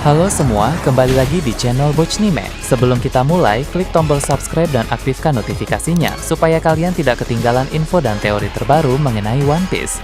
Halo semua, kembali lagi di channel Bochnime. Sebelum kita mulai, klik tombol subscribe dan aktifkan notifikasinya supaya kalian tidak ketinggalan info dan teori terbaru mengenai One Piece.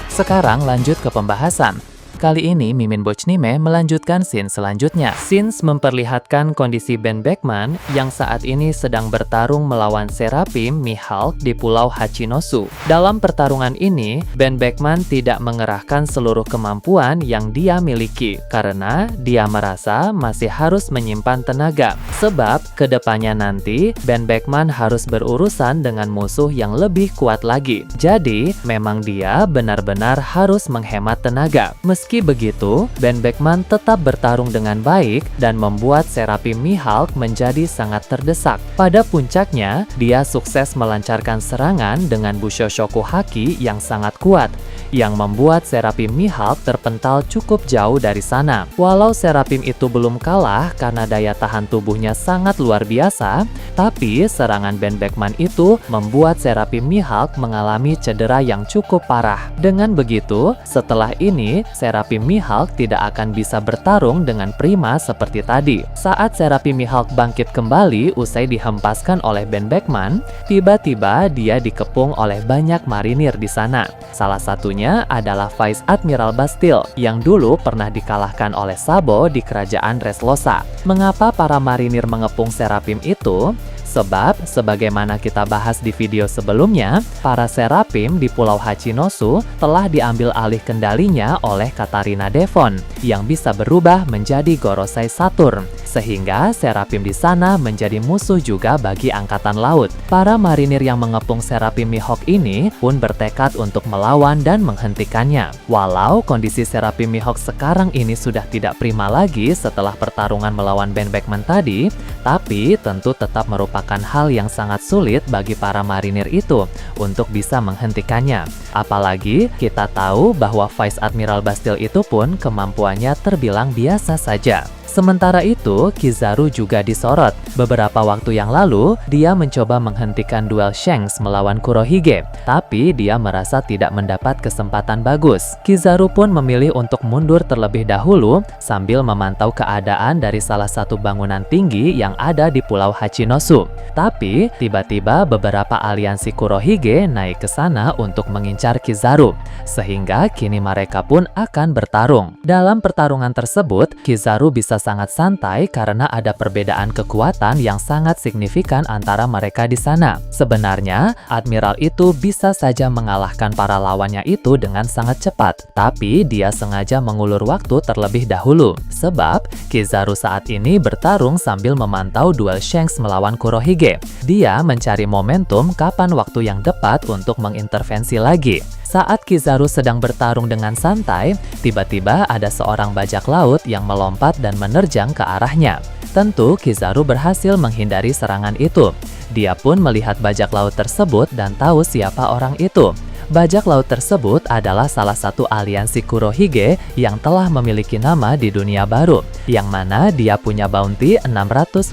Sekarang lanjut ke pembahasan. Kali ini Mimin Bochnime melanjutkan scene selanjutnya. Scene memperlihatkan kondisi Ben Beckman yang saat ini sedang bertarung melawan Seraphim Mihawk di Pulau Hachinosu. Dalam pertarungan ini, Ben Beckman tidak mengerahkan seluruh kemampuan yang dia miliki karena dia merasa masih harus menyimpan tenaga. Sebab kedepannya nanti Ben Beckman harus berurusan dengan musuh yang lebih kuat lagi. Jadi memang dia benar-benar harus menghemat tenaga. Meski begitu, Ben Beckman tetap bertarung dengan baik dan membuat Seraphim Mihawk menjadi sangat terdesak. Pada puncaknya, dia sukses melancarkan serangan dengan Bushoshoku Haki yang sangat kuat, yang membuat Seraphim Mihawk terpental cukup jauh dari sana. Walau Seraphim itu belum kalah karena daya tahan tubuhnya sangat luar biasa, tapi serangan Ben Beckman itu membuat Seraphim Mihawk mengalami cedera yang cukup parah. Dengan begitu, setelah ini Seraphim Mihawk tidak akan bisa bertarung dengan prima seperti tadi. Saat Seraphim Mihawk bangkit kembali usai dihempaskan oleh Ben Beckman, tiba-tiba dia dikepung oleh banyak marinir di sana. Salah satunya adalah Vice Admiral Bastille yang dulu pernah dikalahkan oleh Sabo di kerajaan Dressrosa. Mengapa para marinir mengepung Seraphim itu? Sebab, sebagaimana kita bahas di video sebelumnya, para Seraphim di Pulau Hachinosu telah diambil alih kendalinya oleh Katarina Devon yang bisa berubah menjadi Gorosei Saturn, sehingga Seraphim di sana menjadi musuh juga bagi Angkatan Laut. Para marinir yang mengepung Seraphim Mihawk ini pun bertekad untuk melawan dan menghentikannya. Walau kondisi Seraphim Mihawk sekarang ini sudah tidak prima lagi setelah pertarungan melawan Ben Beckman tadi, tapi tentu tetap merupakan hal yang sangat sulit bagi para marinir itu untuk bisa menghentikannya. Apalagi kita tahu bahwa Vice Admiral Bastille itu pun kemampuannya terbilang biasa saja. Sementara itu, Kizaru juga disorot. Beberapa waktu yang lalu, dia mencoba menghentikan duel Shanks melawan Kurohige, tapi dia merasa tidak mendapat kesempatan bagus. Kizaru pun memilih untuk mundur terlebih dahulu sambil memantau keadaan dari salah satu bangunan tinggi yang ada di Pulau Hachinosu. Tapi, tiba-tiba beberapa aliansi Kurohige naik ke sana untuk mengincar Kizaru, sehingga kini mereka pun akan bertarung. Dalam pertarungan tersebut, Kizaru bisa sangat santai karena ada perbedaan kekuatan yang sangat signifikan antara mereka di sana. Sebenarnya, Admiral itu bisa saja mengalahkan para lawannya itu dengan sangat cepat, tapi dia sengaja mengulur waktu terlebih dahulu. Sebab, Kizaru saat ini bertarung sambil memantau duel Shanks melawan Kurohige. Dia mencari momentum kapan waktu yang tepat untuk mengintervensi lagi. Saat Kizaru sedang bertarung dengan santai, tiba-tiba ada seorang bajak laut yang melompat dan menerjang ke arahnya. Tentu Kizaru berhasil menghindari serangan itu. Dia pun melihat bajak laut tersebut dan tahu siapa orang itu. Bajak laut tersebut adalah salah satu aliansi Kurohige yang telah memiliki nama di dunia baru, yang mana dia punya bounty 650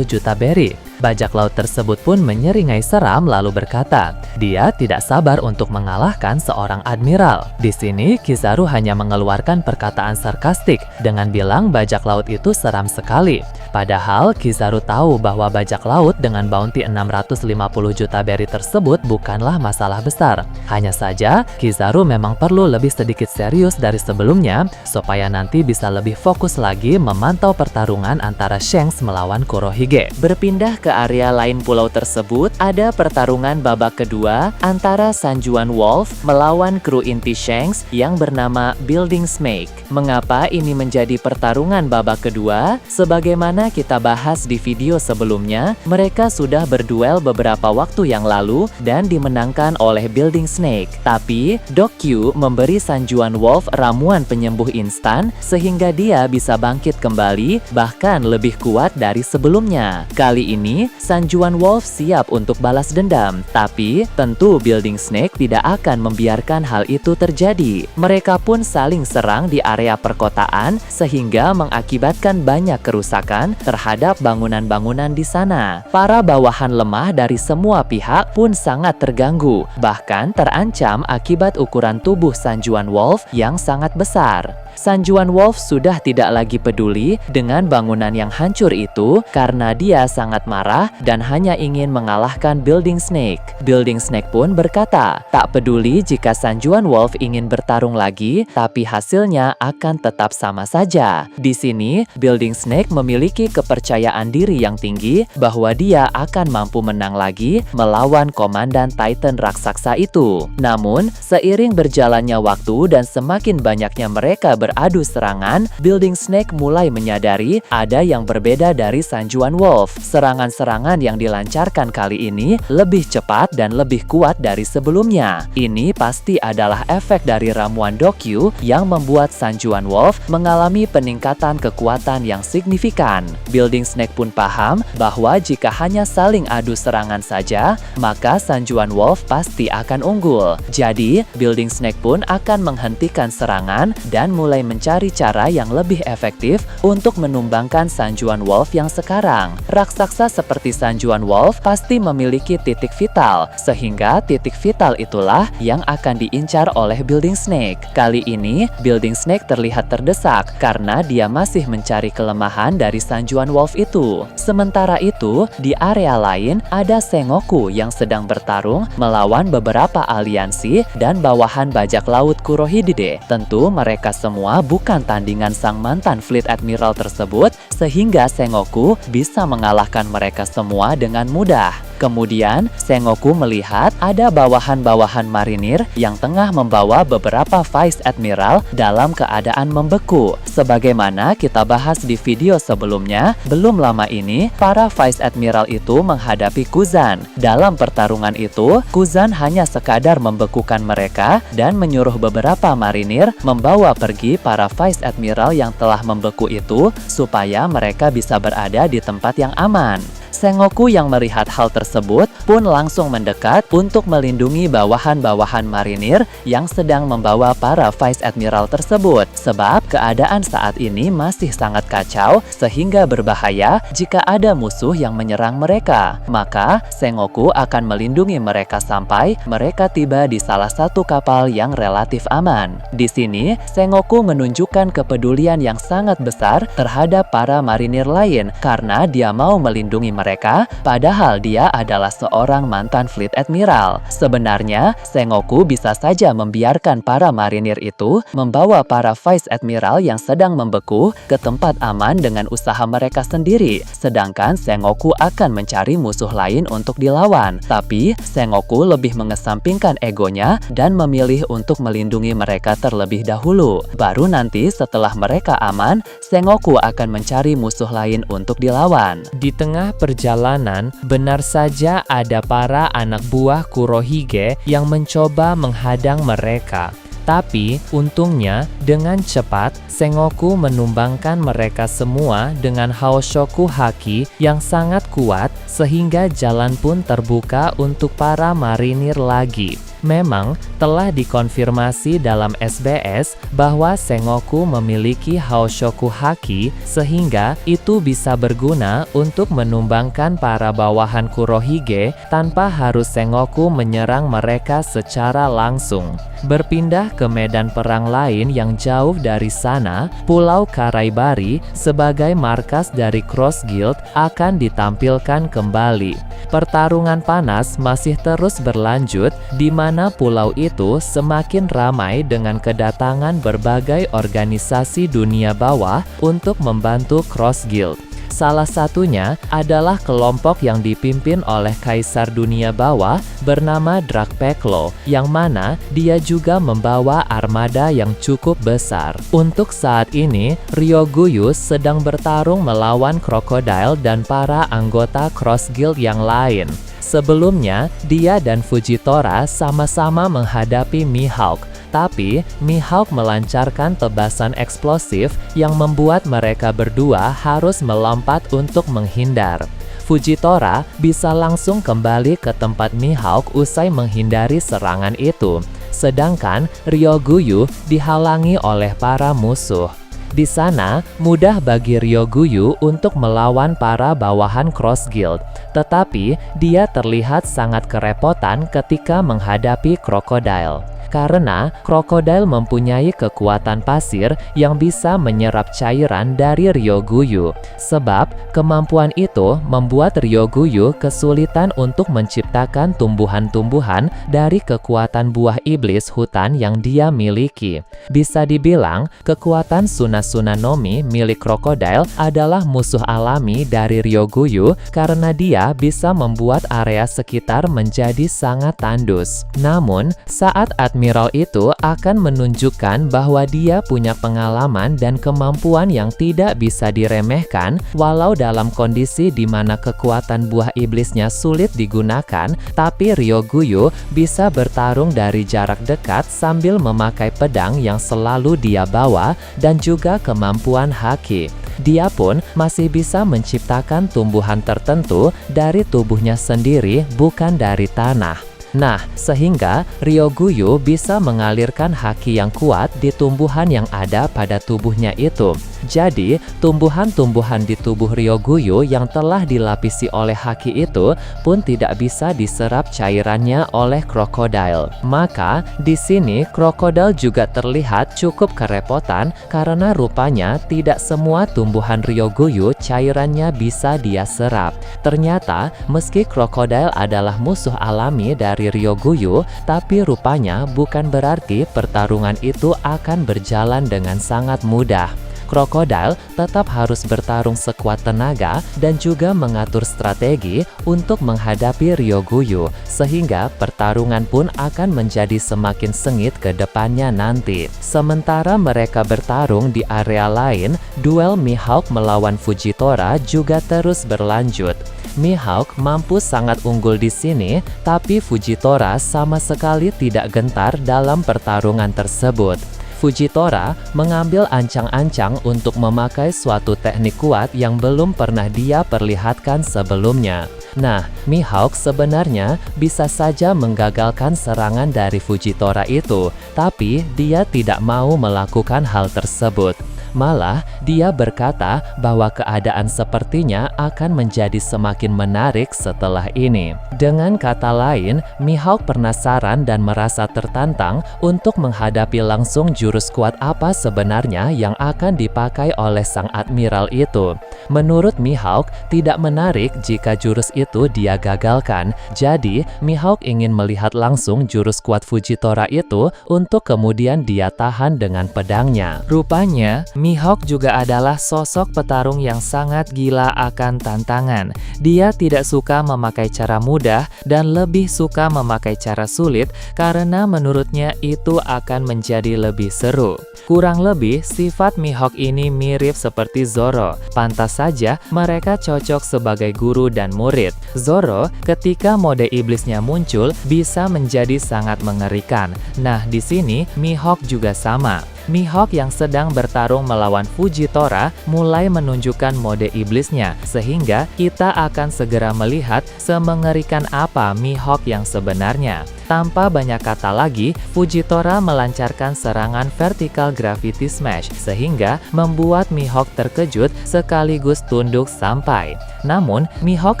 juta berry. Bajak laut tersebut pun menyeringai seram lalu berkata, dia tidak sabar untuk mengalahkan seorang admiral. Di sini Kizaru hanya mengeluarkan perkataan sarkastik dengan bilang bajak laut itu seram sekali. Padahal Kizaru tahu bahwa bajak laut dengan bounty 650 juta berry tersebut bukanlah masalah besar. Hanya saja Kizaru memang perlu lebih sedikit serius dari sebelumnya supaya nanti bisa lebih fokus lagi memantau pertarungan antara Shanks melawan Kurohige. Berpindah ke area lain pulau tersebut, ada pertarungan babak kedua antara Sanjuan Wolf melawan kru inti Shanks yang bernama Building Snake. Mengapa ini menjadi pertarungan babak kedua? Sebagaimana kita bahas di video sebelumnya, mereka sudah berduel beberapa waktu yang lalu dan dimenangkan oleh Building Snake. Tapi, Doc Q memberi Sanjuan Wolf ramuan penyembuh instan sehingga dia bisa bangkit kembali bahkan lebih kuat dari sebelumnya. Kali ini, Sanjuan Wolf siap untuk balas dendam, tapi tentu Building Snake tidak akan membiarkan hal itu terjadi. Mereka pun saling serang di area perkotaan sehingga mengakibatkan banyak kerusakan terhadap bangunan-bangunan di sana. Para bawahan lemah dari semua pihak pun sangat terganggu, bahkan terancam akibat ukuran tubuh Sanjuan Wolf yang sangat besar. Sanjuan Wolf sudah tidak lagi peduli dengan bangunan yang hancur itu karena dia sangat marah dan hanya ingin mengalahkan Building Snake. Building Snake pun berkata, tak peduli jika Sanjuan Wolf ingin bertarung lagi, tapi hasilnya akan tetap sama saja. Di sini, Building Snake memiliki kepercayaan diri yang tinggi bahwa dia akan mampu menang lagi melawan Komandan Titan raksasa itu. Namun, seiring berjalannya waktu dan semakin banyaknya mereka beradu serangan, Building Snake mulai menyadari ada yang berbeda dari Sanjuan Wolf. Serangan-serangan yang dilancarkan kali ini lebih cepat dan lebih kuat dari sebelumnya. Ini pasti adalah efek dari ramuan Dokyu yang membuat Sanjuan Wolf mengalami peningkatan kekuatan yang signifikan. Building Snake pun paham bahwa jika hanya saling adu serangan saja, maka Sanjuan Wolf pasti akan unggul. Jadi, Building Snake pun akan menghentikan serangan dan mulai mencari cara yang lebih efektif untuk menumbangkan Sanjuan Wolf yang sekarang. Raksasa seperti Sanjuan Wolf pasti memiliki titik vital, sehingga titik vital itulah yang akan diincar oleh Building Snake. Kali ini, Building Snake terlihat terdesak karena dia masih mencari kelemahan dari Sanjuan Wolf itu. Sementara itu, di area lain ada Sengoku yang sedang bertarung melawan beberapa aliansi dan bawahan bajak laut Kurohige. Tentu mereka semua bukan tandingan sang mantan Fleet Admiral tersebut, sehingga Sengoku bisa mengalahkan mereka semua dengan mudah. Kemudian, Sengoku melihat ada bawahan-bawahan marinir yang tengah membawa beberapa Vice Admiral dalam keadaan membeku. Sebagaimana kita bahas di video sebelumnya, belum lama ini, para Vice Admiral itu menghadapi Kuzan. Dalam pertarungan itu, Kuzan hanya sekadar membekukan mereka dan menyuruh beberapa marinir membawa pergi para Vice Admiral yang telah membeku itu supaya mereka bisa berada di tempat yang aman. Sengoku yang melihat hal tersebut pun langsung mendekat untuk melindungi bawahan-bawahan marinir yang sedang membawa para Vice Admiral tersebut, sebab keadaan saat ini masih sangat kacau sehingga berbahaya jika ada musuh yang menyerang mereka. Maka Sengoku akan melindungi mereka sampai mereka tiba di salah satu kapal yang relatif aman. Di sini, Sengoku menunjukkan kepedulian yang sangat besar terhadap para marinir lain karena dia mau melindungi mereka, padahal dia adalah seorang mantan Fleet Admiral. Sebenarnya, Sengoku bisa saja membiarkan para marinir itu membawa para Vice Admiral yang sedang membeku ke tempat aman dengan usaha mereka sendiri, sedangkan Sengoku akan mencari musuh lain untuk dilawan. Tapi, Sengoku lebih mengesampingkan egonya dan memilih untuk melindungi mereka terlebih dahulu. Baru nanti setelah mereka aman, Sengoku akan mencari musuh lain untuk dilawan. Di tengah perjalanan, benar saja ada para anak buah Kurohige yang mencoba menghadang mereka. Tapi, untungnya, dengan cepat, Sengoku menumbangkan mereka semua dengan Haoshoku Haki yang sangat kuat, sehingga jalan pun terbuka untuk para marinir lagi. Memang telah dikonfirmasi dalam SBS bahwa Sengoku memiliki Haoshoku Haki sehingga itu bisa berguna untuk menumbangkan para bawahan Kurohige tanpa harus Sengoku menyerang mereka secara langsung. Berpindah ke medan perang lain yang jauh dari sana, Pulau Karaibari sebagai markas dari Cross Guild akan ditampilkan kembali. Pertarungan panas masih terus berlanjut di mana pulau itu semakin ramai dengan kedatangan berbagai organisasi dunia bawah untuk membantu Cross Guild. Salah satunya adalah kelompok yang dipimpin oleh Kaisar Dunia Bawah bernama Dragpeklo, yang mana dia juga membawa armada yang cukup besar. Untuk saat ini, Ryoguyus sedang bertarung melawan Crocodile dan para anggota Cross Guild yang lain. Sebelumnya, dia dan Fujitora sama-sama menghadapi Mihawk, tapi Mihawk melancarkan tebasan eksplosif yang membuat mereka berdua harus melompat untuk menghindar. Fujitora bisa langsung kembali ke tempat Mihawk usai menghindari serangan itu, sedangkan Ryoguyu dihalangi oleh para musuh. Di sana, mudah bagi Ryoguyu untuk melawan para bawahan Cross Guild, tetapi dia terlihat sangat kerepotan ketika menghadapi Crocodile. karena krokodil mempunyai kekuatan pasir yang bisa menyerap cairan dari Ryoguyu. Sebab kemampuan itu membuat Ryoguyu kesulitan untuk menciptakan tumbuhan-tumbuhan dari kekuatan buah iblis hutan yang dia miliki. Bisa dibilang, kekuatan Sunasuna no Mi milik krokodil adalah musuh alami dari Ryoguyu karena dia bisa membuat area sekitar menjadi sangat tandus. Namun, saat Admiral itu akan menunjukkan bahwa dia punya pengalaman dan kemampuan yang tidak bisa diremehkan, walau dalam kondisi di mana kekuatan buah iblisnya sulit digunakan, tapi Ryoguyu bisa bertarung dari jarak dekat sambil memakai pedang yang selalu dia bawa dan juga kemampuan haki. Dia pun masih bisa menciptakan tumbuhan tertentu dari tubuhnya sendiri, bukan dari tanah. Nah, sehingga Ryoguyu bisa mengalirkan haki yang kuat di tumbuhan yang ada pada tubuhnya itu. Jadi, tumbuhan-tumbuhan di tubuh Ryoguyu yang telah dilapisi oleh haki itu pun tidak bisa diserap cairannya oleh krokodil. Maka, di sini krokodil juga terlihat cukup kerepotan karena rupanya tidak semua tumbuhan Ryoguyu cairannya bisa dia serap. Ternyata, meski krokodil adalah musuh alami dari Ryoguyu, tapi rupanya bukan berarti pertarungan itu akan berjalan dengan sangat mudah. Krokodil tetap harus bertarung sekuat tenaga dan juga mengatur strategi untuk menghadapi Ryoguyu, sehingga pertarungan pun akan menjadi semakin sengit ke depannya nanti. Sementara mereka bertarung di area lain, duel Mihawk melawan Fujitora juga terus berlanjut. Mihawk mampu sangat unggul di sini, tapi Fujitora sama sekali tidak gentar dalam pertarungan tersebut. Fujitora mengambil ancang-ancang untuk memakai suatu teknik kuat yang belum pernah dia perlihatkan sebelumnya. Nah, Mihawk sebenarnya bisa saja menggagalkan serangan dari Fujitora itu, tapi dia tidak mau melakukan hal tersebut. Malah, dia berkata bahwa keadaan sepertinya akan menjadi semakin menarik setelah ini. Dengan kata lain, Mihawk penasaran dan merasa tertantang untuk menghadapi langsung jurus kuat apa sebenarnya yang akan dipakai oleh sang admiral itu. Menurut Mihawk, tidak menarik jika jurus itu dia gagalkan. Jadi, Mihawk ingin melihat langsung jurus kuat Fujitora itu untuk kemudian dia tahan dengan pedangnya. Rupanya, Mihawk juga adalah sosok petarung yang sangat gila akan tantangan. Dia tidak suka memakai cara mudah dan lebih suka memakai cara sulit karena menurutnya itu akan menjadi lebih seru. Kurang lebih, sifat Mihawk ini mirip seperti Zoro. Pantas saja mereka cocok sebagai guru dan murid. Zoro, ketika mode iblisnya muncul, bisa menjadi sangat mengerikan. Nah, di sini Mihawk juga sama. Mihawk yang sedang bertarung melawan Fujitora mulai menunjukkan mode iblisnya, sehingga kita akan segera melihat semengerikan apa Mihawk yang sebenarnya. Tanpa banyak kata lagi, Fujitora melancarkan serangan vertical gravity smash, sehingga membuat Mihawk terkejut sekaligus tunduk sampai. Namun, Mihawk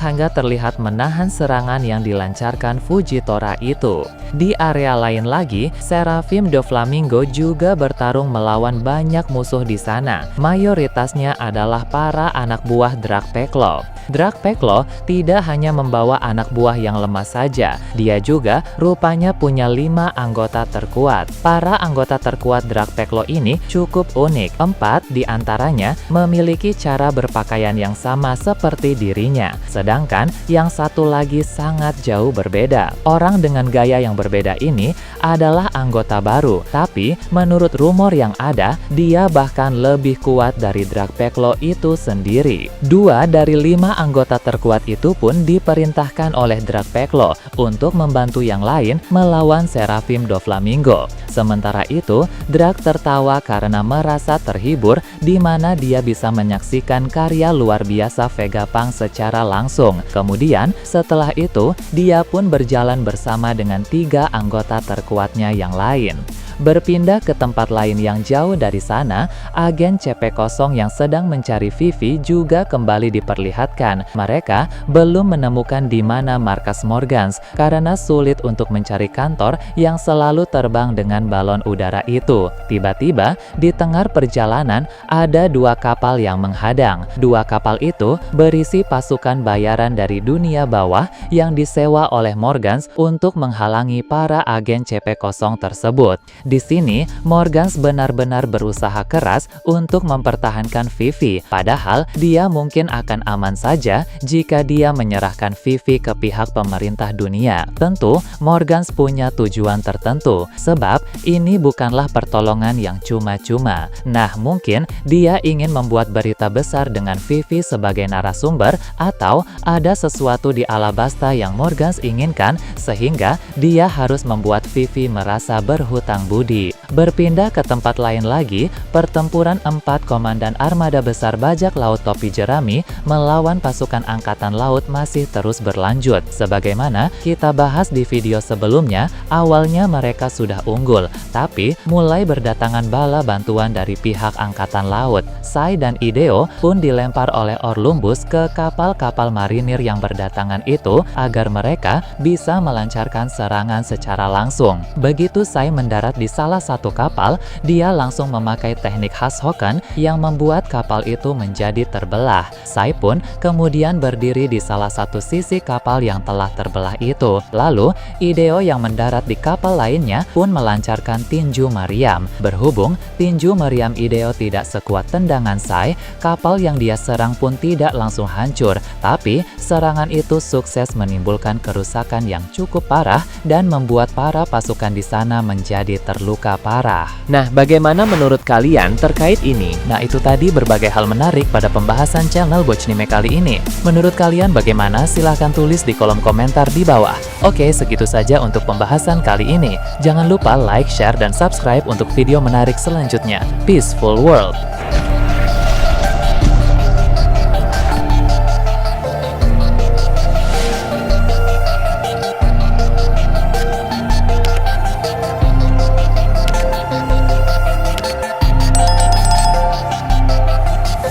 hanya terlihat menahan serangan yang dilancarkan Fujitora itu. Di area lain lagi, Seraphim Doflamingo juga bertarung melawan banyak musuh di sana. Mayoritasnya adalah para anak buah Dragpeklo. Dragpeklo tidak hanya membawa anak buah yang lemah saja, dia juga rupanya punya 5 anggota terkuat. Para anggota terkuat Dragpeklo ini cukup unik. 4 di antaranya memiliki cara berpakaian yang sama seperti dirinya, sedangkan yang satu lagi sangat jauh berbeda. Orang dengan gaya yang berbeda ini adalah anggota baru, tapi menurut rumor yang ada, dia bahkan lebih kuat dari Dragpeklo itu sendiri. 2 dari 5 anggota terkuat itu pun diperintahkan oleh Dragpeklo untuk membantu yang lain melawan Seraphim Doflamingo. Sementara itu, Drag tertawa karena merasa terhibur di mana dia bisa menyaksikan karya luar biasa Vegapunk secara langsung. Kemudian, setelah itu, dia pun berjalan bersama dengan 3 anggota terkuatnya yang lain. Berpindah ke tempat lain yang jauh dari sana, agen CP0 yang sedang mencari Vivi juga kembali diperlihatkan. Mereka belum menemukan di mana markas Morgans karena sulit untuk mencari kantor yang selalu terbang dengan balon udara itu. Tiba-tiba, di tengah perjalanan, ada dua kapal yang menghadang. Dua kapal itu berisi pasukan bayaran dari dunia bawah yang disewa oleh Morgans untuk menghalangi para agen CP0 tersebut. Di sini, Morgans benar-benar berusaha keras untuk mempertahankan Vivi, padahal dia mungkin akan aman saja jika dia menyerahkan Vivi ke pihak pemerintah dunia. Tentu, Morgans punya tujuan tertentu, sebab ini bukanlah pertolongan yang cuma-cuma. Nah, mungkin dia ingin membuat berita besar dengan Vivi sebagai narasumber, atau ada sesuatu di Alabasta yang Morgans inginkan sehingga dia harus membuat Vivi merasa berhutang budi. Berpindah ke tempat lain lagi, pertempuran 4 komandan armada besar bajak laut topi jerami melawan pasukan angkatan laut masih terus berlanjut. Sebagaimana kita bahas di video sebelumnya, awalnya mereka sudah unggul, tapi mulai berdatangan bala bantuan dari pihak angkatan laut. Sai dan Ideo pun dilempar oleh Orlumbus ke kapal-kapal marinir yang berdatangan itu agar mereka bisa melancarkan serangan secara langsung. Begitu Sai mendarat di salah satu kapal, dia langsung memakai teknik khas Hokan yang membuat kapal itu menjadi terbelah. Sai pun kemudian berdiri di salah satu sisi kapal yang telah terbelah itu. Lalu, Ideo yang mendarat di kapal lainnya pun melancarkan tinju meriam. Berhubung tinju meriam Ideo tidak sekuat tendangan Sai, kapal yang dia serang pun tidak langsung hancur, tapi serangan itu sukses menimbulkan kerusakan yang cukup parah dan membuat para pasukan di sana menjadi terluka parah. Nah, bagaimana menurut kalian terkait ini? Nah, itu tadi berbagai hal menarik pada pembahasan channel Bochnime kali ini. Menurut kalian bagaimana? Silahkan tulis di kolom komentar di bawah. Oke, segitu saja untuk pembahasan kali ini. Jangan lupa like, share, dan subscribe untuk video menarik selanjutnya. Peaceful World!